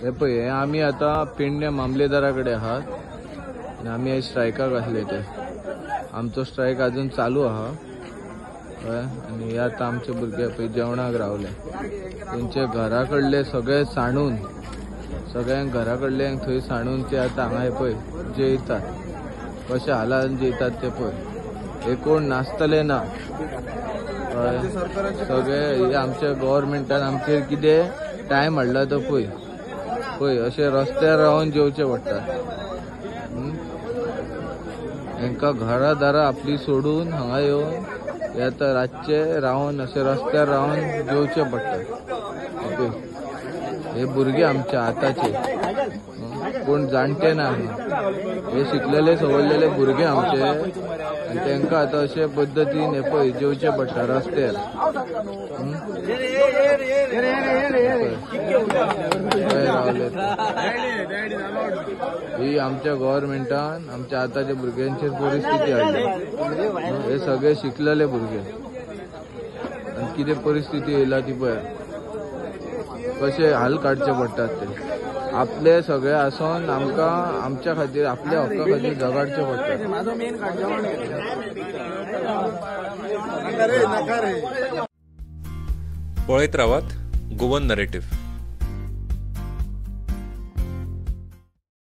हे पळय हे आम्ही आता पेडणे मामलेदाराकडे आहात आणि आम्ही स्ट्रायकाक आसले ते आमचो स्ट्रायक अजून चालू आहा आणि हे आता आमचे भुरगे पळय जेवणाक रावले त्यांचे घराकडले सगळे सांडून सगळ्यांक घराकडले थंय सांडून ते आता हांगा पळय जेयतात कशा हालान जेयतात ते पळय हे कोण नासतले ना सगळे आमच्या गव्हर्नमेंटान आमचेर कितें टायम हाडला तो पळय पळय अशे रस्त्यार रावन जेवचे पडटात हांकां घरादारा आपली सोडून हांगा येवन हे आता रातचे रावन अशे रस्त्यार रावन जेवचे पडटात हे भुरगे आमच्या आताचे कोण जाणटे ना हे शिकलेले सवरलेले भुरगे आमचे आणि तांकां आता अशे पद्दतीन हे पळय जेवचे पडटा रस्त्यार रावले ही आमच्या गव्हर्नमेंटान आमच्या आताच्या भुरग्यांचेर परिस्थिती हाडली हे सगळे शिकलेले भुरगे आणि कितें परिस्थिती येयला ती पळय कशे हाल काडचे पडटात ते आपले सगळे आसोन आमकां आमच्या खातीर आपल्या हक्का खातीर झगडचे पडटा पळयत रावात गोवन नरेटिव्ह.